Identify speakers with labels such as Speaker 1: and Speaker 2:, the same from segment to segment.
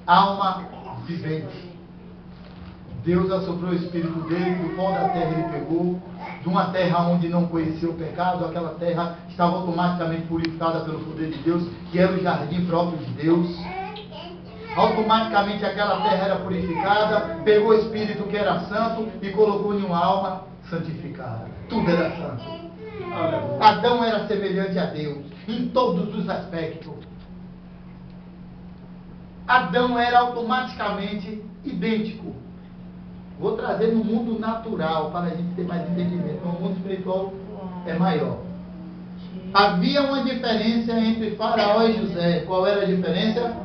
Speaker 1: alma vivente. Deus assoprou o espírito dele, do pó da terra ele pegou, de uma terra onde não conhecia o pecado, aquela terra estava automaticamente purificada pelo poder de Deus, que era o jardim próprio de Deus. Automaticamente aquela terra era purificada, pegou o espírito que era santo e colocou em uma alma santificada. Tudo era santo. Adão era semelhante a Deus em todos os aspectos. Adão era automaticamente idêntico. Vou trazer no mundo natural para a gente ter mais entendimento. No mundo espiritual é maior. Havia uma diferença entre Faraó e José. Qual era a diferença?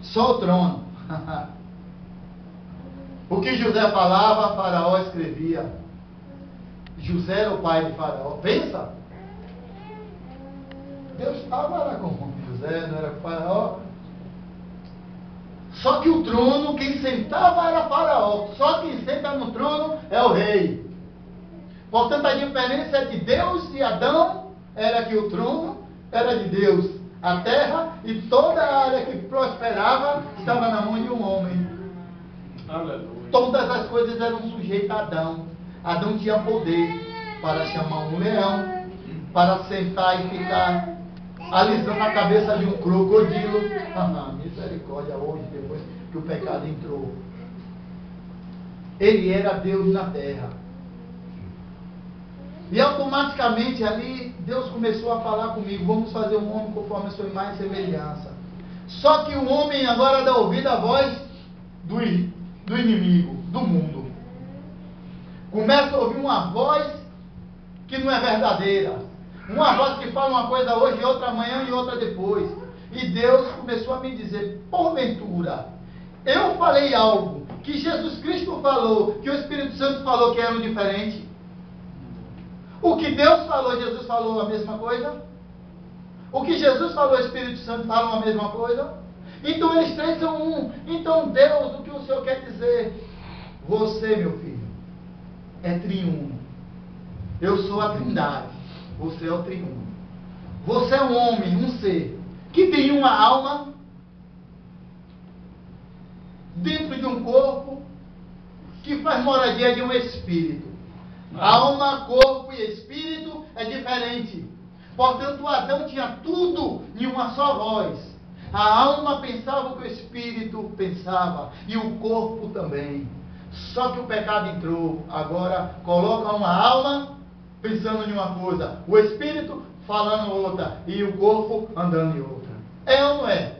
Speaker 1: Só o trono. O que José falava, Faraó escrevia. José era o pai de Faraó. Pensa! Deus estava com José, não era com Faraó. Só que o trono, quem sentava era Faraó. Só quem senta no trono é o rei. Portanto, a diferença de Deus e Adão era que o trono era de Deus. A terra e toda a área que prosperava estava na mão de um homem. Aleluia. Todas as coisas eram sujeitas a Adão. Adão tinha poder para chamar um leão, para sentar e ficar alisando a cabeça de um crocodilo. Misericórdia, hoje, depois que o pecado entrou. Ele era Deus na terra. E automaticamente ali, Deus começou a falar comigo: vamos fazer um homem conforme a sua imagem e semelhança. Só que o homem agora dá ouvido à voz do inimigo, do mundo. Começa a ouvir uma voz que não é verdadeira. Uma voz que fala uma coisa hoje, outra amanhã e outra depois. E Deus começou a me dizer: porventura, eu falei algo que Jesus Cristo falou, que o Espírito Santo falou que eram diferentes? O que Deus falou, Jesus falou a mesma coisa? O que Jesus falou, o Espírito Santo falam a mesma coisa? Então eles três são um. Então Deus, o que o Senhor quer dizer? Você, meu filho, é triuno. Eu sou a trindade. Você é o triuno. Você é um homem, um ser, que tem uma alma dentro de um corpo que faz moradia de um espírito. Alma, corpo e espírito é diferente. Portanto, Adão tinha tudo em uma só voz. A alma pensava o que o espírito pensava, e o corpo também. Só que o pecado entrou. Agora coloca uma alma pensando em uma coisa, o espírito falando outra, e o corpo andando em outra. É ou não é?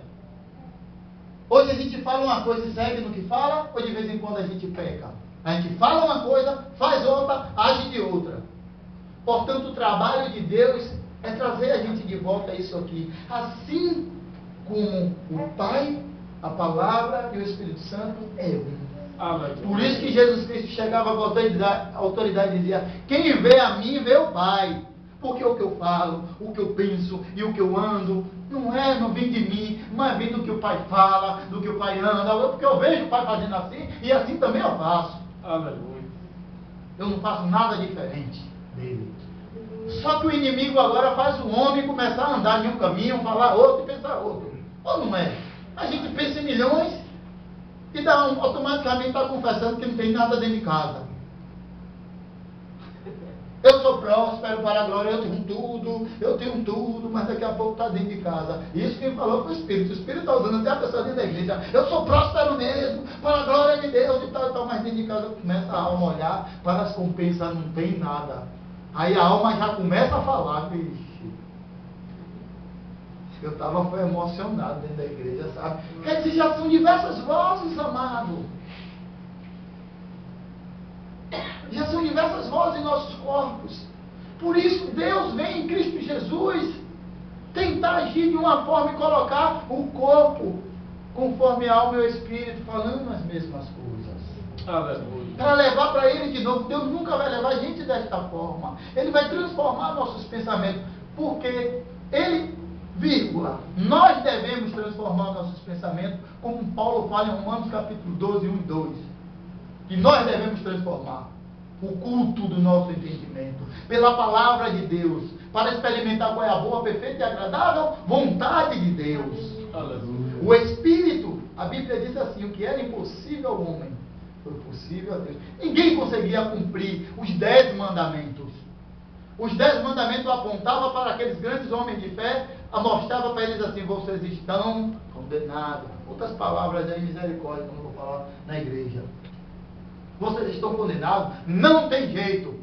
Speaker 1: Hoje a gente fala uma coisa e segue no que fala, ou de vez em quando a gente peca? A gente fala uma coisa, faz outra, age de outra. Portanto, o trabalho de Deus é trazer a gente de volta a isso aqui. Assim como o Pai, a Palavra e o Espírito Santo é um. Por isso que Jesus Cristo chegava com autoridade e dizia: quem vê a mim, vê o Pai. Porque o que eu falo, o que eu penso e o que eu ando, não vem de mim, mas vem do que o Pai fala, do que o Pai anda. Porque eu vejo o Pai fazendo assim, e assim também eu faço. Aleluia. Eu não faço nada diferente dele. Só que o inimigo agora faz o homem começar a andar em um caminho, falar outro e pensar outro. Ou não é? A gente pensa em milhões e automaticamente está confessando que não tem nada dentro de casa. Eu sou próspero para a glória, eu tenho tudo, mas daqui a pouco está dentro de casa. Isso quem falou foi o Espírito. O Espírito está usando até a pessoa dentro da igreja. Eu sou próspero mesmo, para a glória de Deus e tal, mas dentro de casa começa a alma a olhar para as compensas, não tem nada. Aí a alma já começa a falar: vixe, eu estava emocionado dentro da igreja, sabe? Quer dizer, já são diversas vozes, amado. Já são diversas vozes em nossos corpos. Por isso Deus vem em Cristo Jesus tentar agir de uma forma e colocar o corpo conforme a alma e o espírito falando as mesmas coisas. Para levar para Ele de novo. Deus nunca vai levar a gente desta forma. Ele vai transformar nossos pensamentos. Porque Ele, nós devemos transformar nossos pensamentos, como Paulo fala em Romanos capítulo 12, 1 e 2. Que nós devemos transformar o culto do nosso entendimento pela palavra de Deus, para experimentar qual é a boa, perfeita e agradável vontade de Deus. Aleluia. O Espírito, a Bíblia assim: o que era impossível ao homem foi possível a Deus. Ninguém conseguia cumprir os 10 mandamentos. Os 10 mandamentos apontavam para aqueles grandes homens de fé, mostrava para eles assim: vocês estão condenados. Outras palavras aí, misericórdia, como eu vou falar na igreja. Vocês estão condenados, não tem jeito.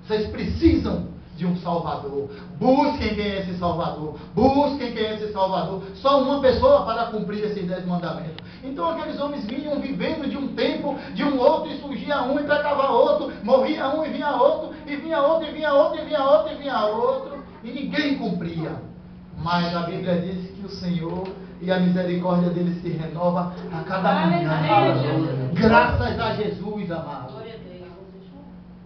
Speaker 1: Vocês precisam de um Salvador. Busquem quem é esse Salvador. Busquem quem é esse Salvador. Só uma pessoa para cumprir esses 10 mandamentos. Então aqueles homens vinham vivendo de um tempo, de um outro, e surgia um e pecava outro, morria um e vinha outro, e vinha outro, e vinha outro, e vinha outro, e vinha outro, e ninguém cumpria. Mas a Bíblia diz que o Senhor e a misericórdia dele se renova a cada manhã. Graças a Jesus, amado.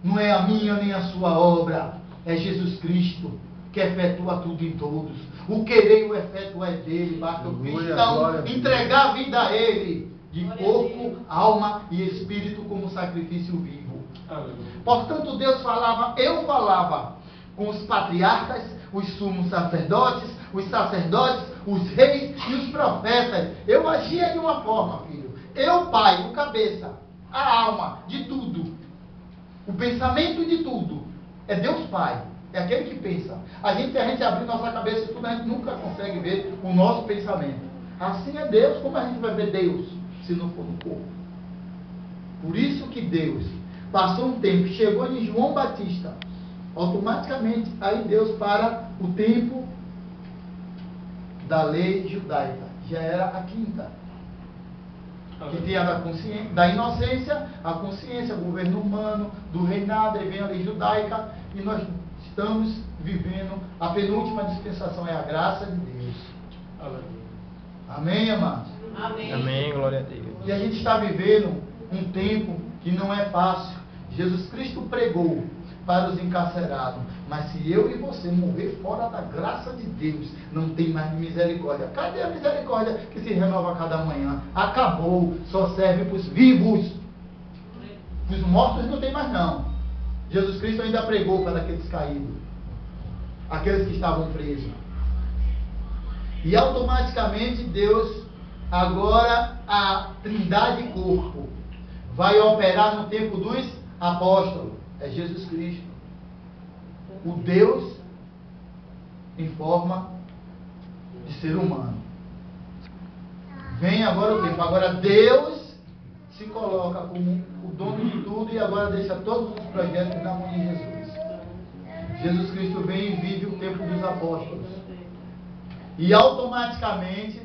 Speaker 1: Não é a minha nem a sua obra, é Jesus Cristo que efetua tudo em todos. O querer e o efetuar é dele. Basta o cristão entregar a vida a ele, de corpo, alma e espírito, como sacrifício vivo. Portanto, Deus falava, eu falava com os patriarcas, os sumos sacerdotes, os reis e os profetas. Eu agia de uma forma, filho. Eu, pai, o cabeça, a alma de tudo, o pensamento de tudo. É Deus Pai. É aquele que pensa. A gente abrir nossa cabeça e tudo, a gente nunca consegue ver o nosso pensamento. Assim é Deus. Como a gente vai ver Deus se não for no corpo? Por isso que Deus passou um tempo, chegou em João Batista, automaticamente aí Deus para o tempo da lei judaica. Já era a quinta. Que tinha da inocência, a consciência, o governo humano, do reinado, aí vem a lei judaica, e nós estamos vivendo, a penúltima dispensação é a graça de Deus. Amém, amados?
Speaker 2: Amém. Amém, glória a Deus.
Speaker 1: E a gente está vivendo um tempo que não é fácil. Jesus Cristo pregou para os encarcerados, mas se eu e você morrer fora da graça de Deus, não tem mais misericórdia. Cadê a misericórdia que se renova a cada manhã? Acabou, só serve para os vivos. Os mortos não tem mais não. Jesus Cristo ainda pregou para aqueles caídos, aqueles que estavam presos. E automaticamente Deus, agora a Trindade corpo, vai operar no tempo dos apóstolos. É Jesus Cristo, o Deus em forma de ser humano. Vem agora o tempo. Agora Deus se coloca como o dono de tudo e agora deixa todos os projetos na mão de Jesus. Jesus Cristo vem e vive o tempo dos apóstolos. E automaticamente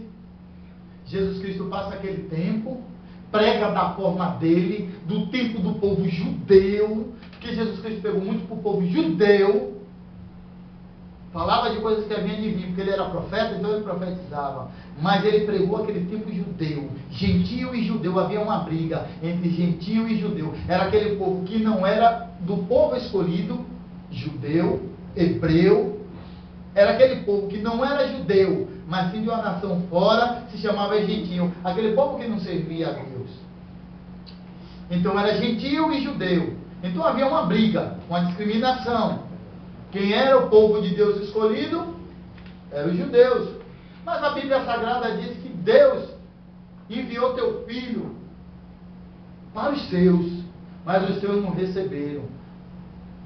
Speaker 1: Jesus Cristo passa aquele tempo, prega da forma dele, do tempo do povo judeu, porque Jesus Cristo pegou muito para o povo judeu, falava de coisas que haviam de vir, porque ele era profeta, então ele profetizava, mas ele pregou aquele tempo judeu, gentio e judeu, havia uma briga entre gentio e judeu, era aquele povo que não era do povo escolhido, judeu, hebreu, era aquele povo que não era judeu, mas sim de uma nação fora, se chamava gentio, aquele povo que não servia a Deus. Então era gentio e judeu. Então havia uma briga, uma discriminação. Quem era o povo de Deus escolhido eram os judeus. Mas a Bíblia Sagrada diz que Deus enviou teu filho para os seus, mas os seus não receberam.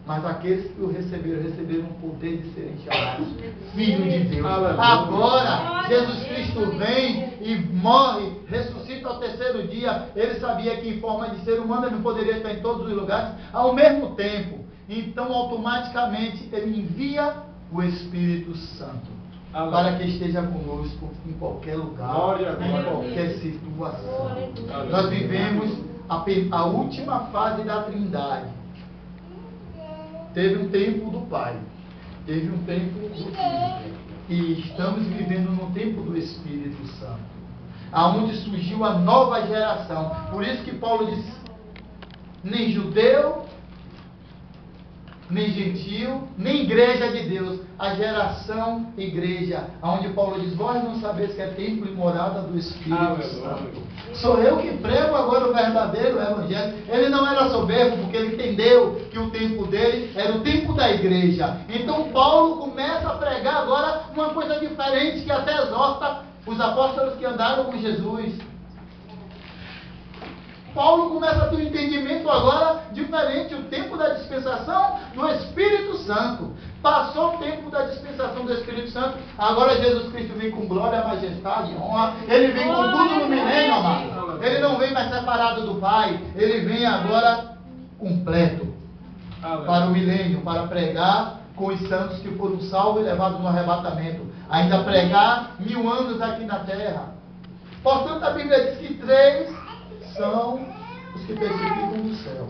Speaker 1: Mas aqueles que o receberam o poder de serem chamados filhos de Deus. Agora, Jesus Cristo vem e morre, ressuscita ao terceiro dia. Ele sabia que em forma de ser humano ele não poderia estar em todos os lugares ao mesmo tempo. Então, automaticamente, ele envia o Espírito Santo para que esteja conosco em qualquer lugar, em qualquer situação. Nós vivemos a última fase da Trindade. Teve um tempo do Pai, teve um tempo do Filho, e estamos vivendo no tempo do Espírito Santo, aonde surgiu a nova geração. Por isso que Paulo diz, nem judeu, nem gentil, nem igreja de Deus, a geração igreja, onde Paulo diz, vós não sabeis que é templo e morada do Espírito Santo. Sou eu que prego agora o verdadeiro evangelho. Ele não era soberbo, porque ele entendeu que o tempo dele era o tempo da igreja. Então Paulo começa a pregar agora uma coisa diferente, que até exorta os apóstolos que andaram com Jesus. Paulo começa a ter um entendimento agora diferente. O tempo da dispensação do Espírito Santo. Passou o tempo da dispensação do Espírito Santo. Agora Jesus Cristo vem com glória, majestade, honra. Ele vem com tudo no milênio, amado. Ele não vem mais separado do Pai. Ele vem agora completo para o milênio, para pregar com os santos que foram salvos e levados no arrebatamento. Ainda pregar 1000 anos aqui na terra. Portanto, a Bíblia diz que 3 são os que testificam do céu.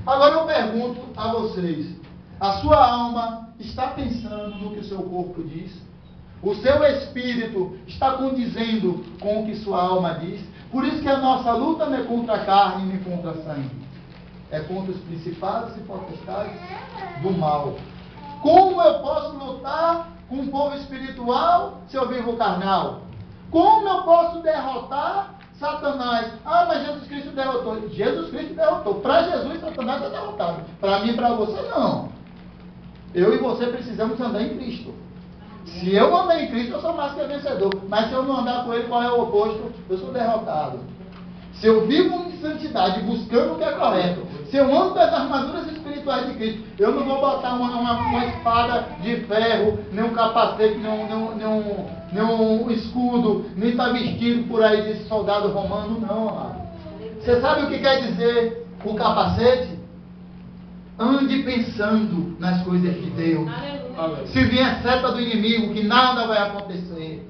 Speaker 1: Agora eu pergunto a vocês: a sua alma está pensando no que o seu corpo diz? O seu espírito está condizendo com o que sua alma diz? Por isso que a nossa luta não é contra a carne nem contra a sangue. É contra os principados e potestades do mal. Como eu posso lutar com um povo espiritual se eu vivo carnal? Como eu posso derrotar Satanás? Ah, mas Jesus Cristo derrotou. Jesus Cristo derrotou. Para Jesus, Satanás é derrotado. Para mim e para você, não. Eu e você precisamos andar em Cristo. Se eu andar em Cristo, eu sou mais que vencedor. Mas se eu não andar com Ele, qual é o oposto? Eu sou derrotado. Se eu vivo em santidade, buscando o que é correto, se eu ando das armaduras espirituais de Cristo, eu não vou botar uma espada de ferro, nem um capacete, nem um escudo, nem estar vestido por aí desse soldado romano, não, amado. Você sabe o que quer dizer o capacete? Ande pensando nas coisas de Deus. Se vier seta do inimigo, que nada vai acontecer.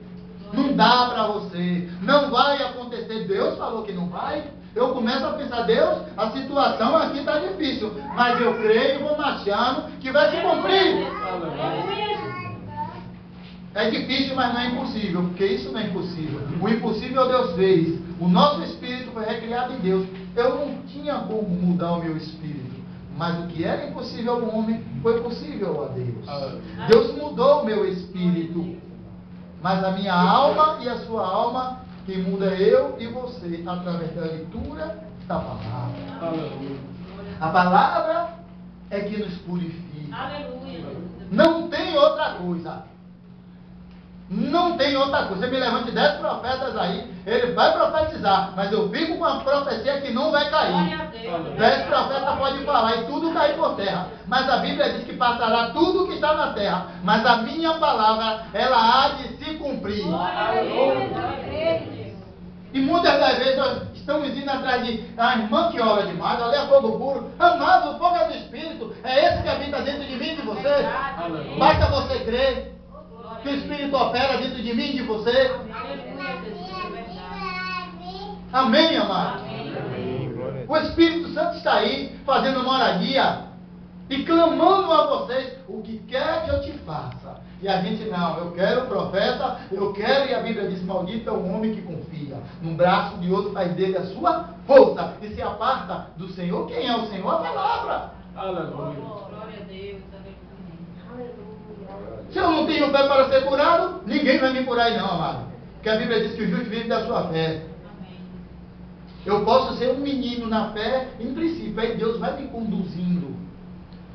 Speaker 1: Não dá para você. Não vai acontecer. Deus falou que não vai. Eu começo a pensar: Deus, a situação aqui está difícil, mas eu creio e vou marchando que vai se cumprir. É difícil, mas não é impossível, porque isso não é impossível. O impossível Deus fez. O nosso espírito foi recriado em Deus. Eu não tinha como mudar o meu espírito, mas o que era impossível ao homem foi possível a Deus. Deus mudou o meu espírito, mas a minha alma e a sua alma, quem muda é eu e você, através da leitura da palavra. A palavra é que nos purifica. Não tem outra coisa. Não tem outra coisa. Você me levante 10 profetas aí, ele vai profetizar, mas eu fico com a profecia que não vai cair. 10 profetas podem falar e tudo cair por terra, mas a Bíblia diz que passará tudo que está na terra, mas a minha palavra, ela há de se cumprir. E muitas das vezes nós estamos indo atrás de a irmã que ora demais, ela é fogo puro. Amado, o fogo é do Espírito, é esse que habita dentro de mim e de você. Basta você crer que o Espírito opera dentro de mim e de você. Amém, amado? O Espírito Santo está aí, fazendo moradia e clamando a vocês: o que quer que eu te faça? E a gente não, eu quero o profeta, eu quero, e a Bíblia diz: maldito é o homem que confia num braço de outro, faz dele a sua força e se aparta do Senhor. Quem é o Senhor? A palavra. Aleluia. Glória a Deus. Se eu não tenho fé para ser curado, ninguém vai me curar aí não, amado. Porque a Bíblia diz que o justo vive da sua fé. Eu posso ser um menino na fé, em princípio, aí Deus vai me conduzindo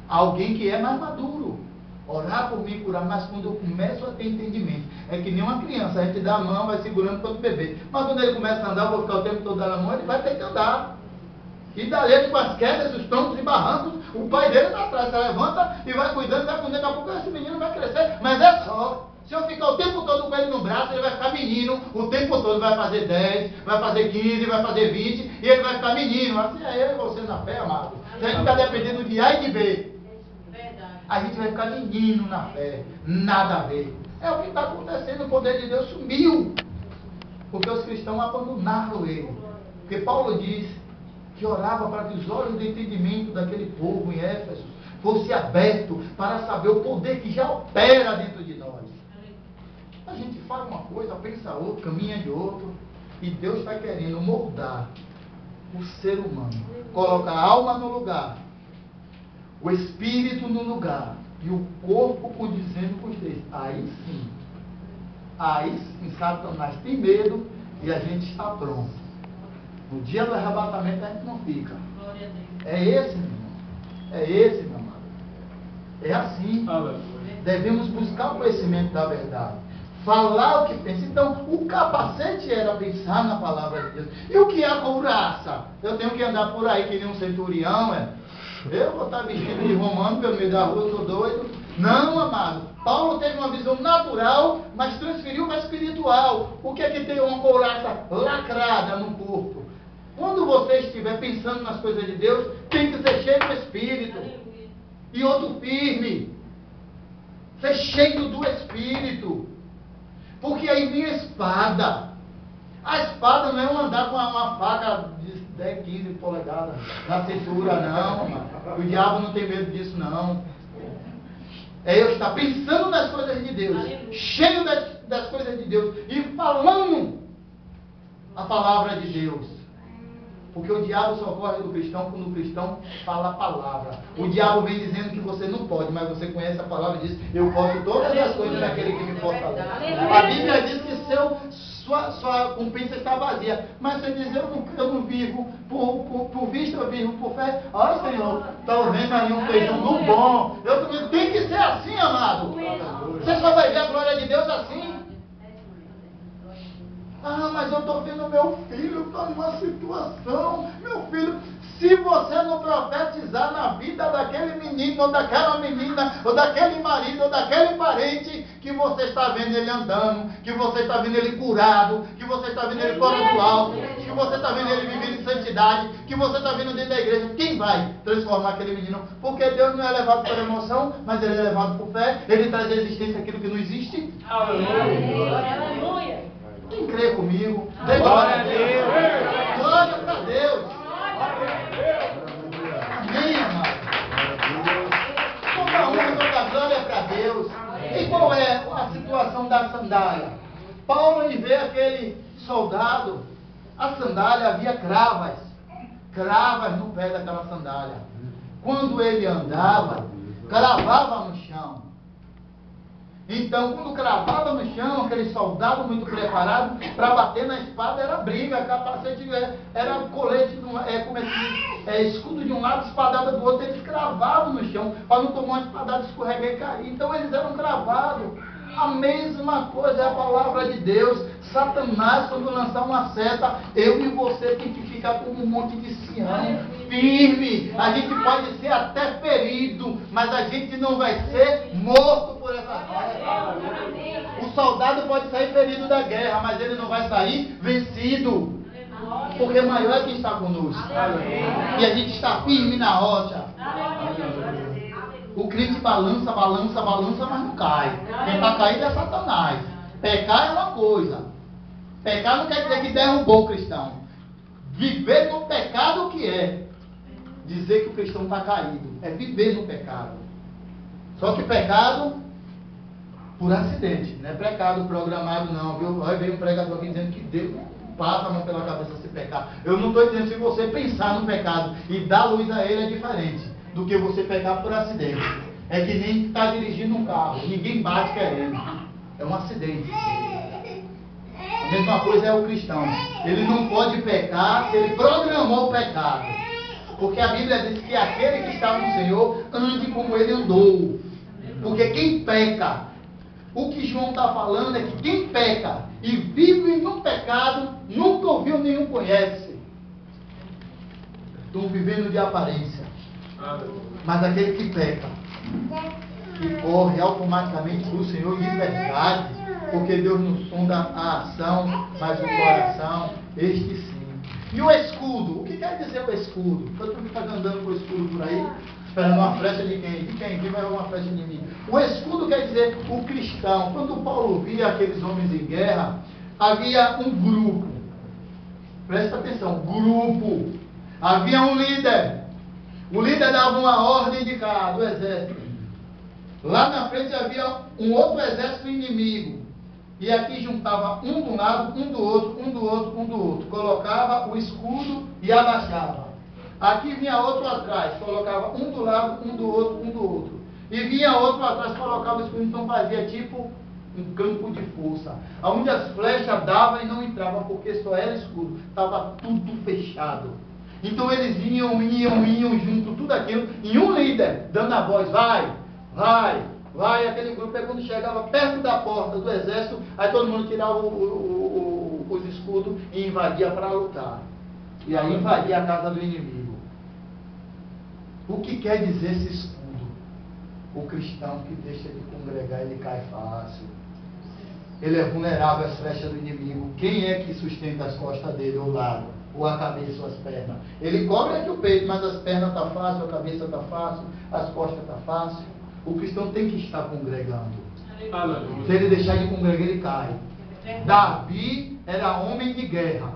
Speaker 1: a alguém que é mais maduro. Orar por mim, curar, mas quando eu começo a ter entendimento, é que nem uma criança, a gente dá a mão, vai segurando todo bebê. Mas quando ele começa a andar, eu vou ficar o tempo todo dando a mão, ele vai ter que andar. E dali com as quedas, os troncos e barrancos, o pai dele está atrás, você levanta e vai cuidando, vai cuidando, daqui a pouco esse menino vai crescer, mas é só. Se eu ficar o tempo todo com ele no braço, ele vai ficar menino, o tempo todo vai fazer 10, vai fazer 15, vai fazer 20, e ele vai ficar menino. Assim é eu e você na fé, amado. Se a gente está dependendo de A e de B, a gente vai ficar menino na fé, nada a ver. É o que está acontecendo, o poder de Deus sumiu, porque os cristãos abandonaram ele. Porque Paulo diz que orava para que os olhos do entendimento daquele povo em Éfeso fosse aberto para saber o poder que já opera dentro de nós. A gente faz uma coisa, pensa outra, caminha de outro, e Deus está querendo moldar o ser humano, colocar a alma no lugar, o espírito no lugar e o corpo condizendo com os três. Aí sim, Satanás tem medo e a gente está pronto. No dia do arrebatamento a gente não fica. É esse, meu irmão. É esse, meu amado. É assim. Devemos buscar o conhecimento da verdade. falar o que pensa. Então, o capacete era pensar na palavra de Deus. E o que é a couraça? Eu tenho que andar por aí que nem um centurião, eu vou estar vestido de romano pelo meio da rua, eu sou doido. Não, amado. Paulo teve uma visão natural, mas transferiu para espiritual. O que é que tem uma couraça lacrada no corpo? Quando você estiver pensando nas coisas de Deus, tem que ser cheio do Espírito. E outro firme. Ser cheio do Espírito. Porque aí vem a espada. A espada não é um andar com uma faca de 10, 15 polegadas na cintura, não, mano. O diabo não tem medo disso, não. É eu estar pensando nas coisas de Deus, cheio das coisas de Deus e falando a palavra de Deus. Porque o diabo só corre do cristão quando o cristão fala a palavra. O diabo vem dizendo que você não pode, mas você conhece a palavra e diz: eu posso todas as coisas naquele que me fortalece. A Bíblia diz que sua compensa está vazia. Mas você diz: eu não vivo por vista, eu vivo por fé. Ó Senhor, está vendo aí um feijão do bom. Eu também tem que ser assim, amado. Você só vai ver a glória de Deus assim. Ah, mas eu estou vendo meu filho está numa situação. Meu filho, se você não profetizar na vida daquele menino, ou daquela menina, ou daquele marido, ou daquele parente, que você está vendo ele andando, que você está vendo ele curado, que você está vendo ele fora do alto, que você está vendo ele vivendo em santidade, que você está vendo dentro da igreja, quem vai transformar aquele menino? Porque Deus não é levado por emoção, mas ele é levado por fé. Ele traz à existência aquilo que não existe.
Speaker 3: Aleluia!
Speaker 1: Quem crê comigo?
Speaker 2: Glória a Deus!
Speaker 1: Glória para Deus! Amém, amado? Toda honra, toda glória para Deus. E qual é a situação da sandália? Paulo, ele vê aquele soldado, a sandália havia cravas no pé daquela sandália. Quando ele andava, cravava no chão. Então, quando cravava no chão, aquele soldado muito preparado para bater na espada, era briga, capacete, era colete, escudo de um lado, espadada do outro. Eles cravavam no chão para não tomar uma espadada, escorregar e cair. Então, eles eram cravados. A mesma coisa é a palavra de Deus. Satanás, quando lançar uma seta, eu e você tem que ficar como um monte de Sião, firme. A gente pode ser até ferido, mas a gente não vai ser morto por essa guerra. O soldado pode sair ferido da guerra, mas ele não vai sair vencido. Porque maior é quem está conosco. E a gente está firme na rocha. O crente balança, mas não cai. Quem está caído é Satanás. Pecar é uma coisa. Pecar não quer dizer que derrubou o cristão. Viver no pecado, o que é? Dizer que o cristão está caído. É viver no pecado. Só que pecado por acidente. Não é pecado programado não, viu? Aí veio um pregador aqui dizendo que Deus passa a mão pela cabeça se pecar. Eu não estou dizendo, se você pensar no pecado e dar luz a ele, é diferente do que você pecar por acidente. É que nem está dirigindo um carro, ninguém bate querendo. É um acidente. A mesma coisa é o cristão. Ele não pode pecar se ele programou o pecado. Porque a Bíblia diz que aquele que está no Senhor ande como ele andou. Porque quem peca, o que João está falando é que quem peca e vive no pecado, nunca ouviu, nenhum conhece. Estão vivendo de aparência. Mas aquele que peca, que corre automaticamente para o Senhor de verdade, porque Deus não sonda a ação, mas o coração, este sim. E o escudo? O que quer dizer o escudo? Eu estou ficando andando com o escudo por aí, esperando uma flecha de quem? De quem? Quem vai dar uma flecha de mim? O escudo quer dizer o cristão. Quando Paulo via aqueles homens em guerra, havia um grupo. Presta atenção, grupo. Havia um líder. O líder dava uma ordem de cara do exército. Lá na frente havia um outro exército inimigo. E aqui juntava um do lado, um do outro, um do outro, um do outro. Colocava o escudo e abaixava. Aqui vinha outro atrás, colocava um do lado, um do outro, um do outro. E vinha outro atrás, colocava o escudo. Então fazia tipo um campo de força. Onde as flechas davam e não entravam, porque só era escudo. Estava tudo fechado. Então eles iam junto, tudo aquilo, e um líder, dando a voz, vai, vai aquele grupo. Aí quando chegava perto da porta do exército, aí todo mundo tirava os escudos e invadia para lutar. E aí invadia a casa do inimigo. O que quer dizer esse escudo? O cristão que deixa de congregar, ele cai fácil. Ele é vulnerável às flechas do inimigo. Quem é que sustenta as costas dele, ou o lado, ou a cabeça, ou as pernas? Ele cobre aqui o peito, mas as pernas estão fácil, a cabeça está fácil, as costas estão fácil. O cristão tem que estar congregando. Se ele deixar de congregar, ele cai. Davi era homem de guerra.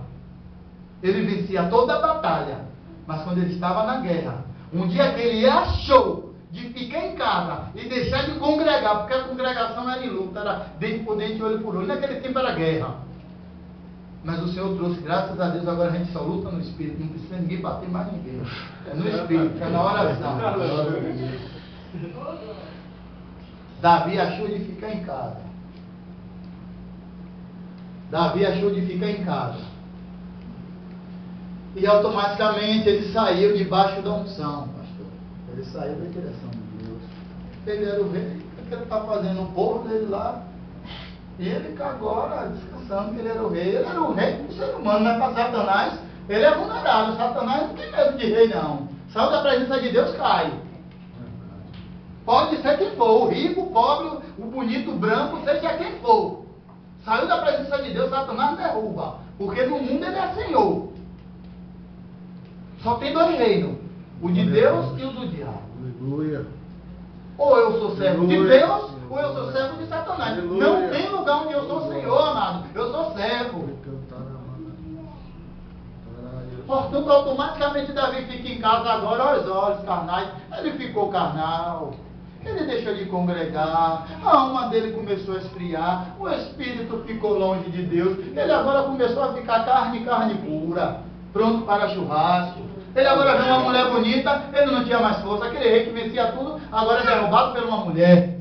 Speaker 1: Ele vencia toda a batalha. Mas quando ele estava na guerra, um dia que ele achou de ficar em casa e deixar de congregar, porque a congregação era em luta, era dente por dente, olho por olho. Naquele tempo era guerra. Mas o Senhor trouxe, graças a Deus, agora a gente só luta no Espírito. Não precisa ninguém bater mais ninguém. É no Espírito, é na oração. Davi achou de ficar em casa. Davi achou de ficar em casa. E automaticamente ele saiu debaixo da unção, pastor. Ele saiu da direção de Deus. Ele era o rei. O que ele está fazendo? O povo dele lá. E ele está agora descansando que ele era o rei. Ele era o rei do ser humano, mas para Satanás, ele é vulnerável. Satanás não tem medo de rei, não. Saiu da presença de Deus, cai. Pode ser quem for, o rico, o pobre, o bonito, o branco, seja quem for. Saiu da presença de Deus, Satanás derruba. Porque no mundo ele é Senhor. Só tem dois reinos, o de Deus e o do diabo.
Speaker 3: Aleluia.
Speaker 1: Ou eu sou servo de
Speaker 3: Aleluia.
Speaker 1: Deus, ou eu sou servo de Satanás.
Speaker 3: Aleluia.
Speaker 1: Não tem lugar onde eu sou Senhor, amado. Eu sou servo. Portanto, automaticamente Davi fica em casa agora aos olhos carnais. Ele ficou carnal. Ele deixou de congregar. A alma dele começou a esfriar. O espírito ficou longe de Deus. Ele agora começou a ficar carne pura. Pronto para churrasco. Ele agora vê uma mulher bonita. Ele não tinha mais força. Aquele rei que vencia tudo, agora é derrubado por uma mulher.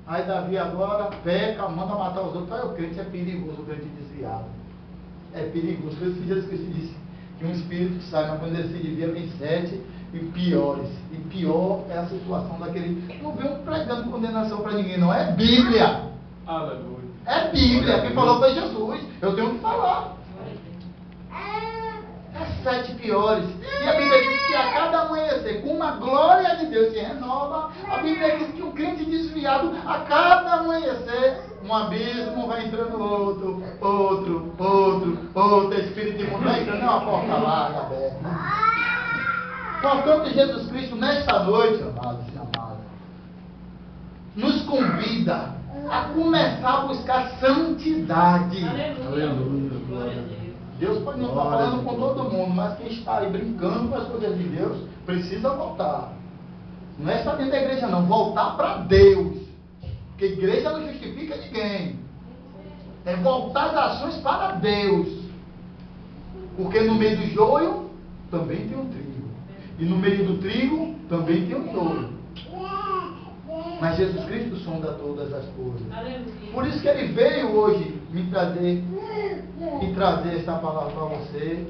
Speaker 1: Aí Davi agora peca, manda matar os outros. Aí o crente é perigoso, o crente desviado. É perigoso. Por isso que Jesus Cristo disse que um espírito sai, mas quando ele se desvia tem 7 e piores. E pior é a situação daquele. Não vem um pregando condenação para ninguém, não. É Bíblia.
Speaker 4: Aleluia.
Speaker 1: É Bíblia. Quem falou foi Jesus. Eu tenho que falar. É 7 piores. E a Bíblia diz que a cada amanhecer, com uma glória de Deus se renova. A Bíblia diz que o crente desviado, a cada amanhecer, um abismo vai entrando outro. Espírito imundo vai entrando, é uma porta larga aberta. Portanto, Jesus Cristo, nesta noite, amados e amadas, nos convida a começar a buscar santidade.
Speaker 3: Aleluia. Glória a Deus.
Speaker 1: Deus pode não estar falando com todo mundo, mas quem está aí brincando com as coisas de Deus precisa voltar. Não é estar dentro da igreja, não. Voltar para Deus. Porque a igreja não justifica ninguém. É voltar as ações para Deus. Porque no meio do joio também tem um trigo. E no meio do trigo também tem um joio. Mas Jesus Cristo sonda todas as coisas. Por isso que ele veio hoje me trazer esta palavra para você.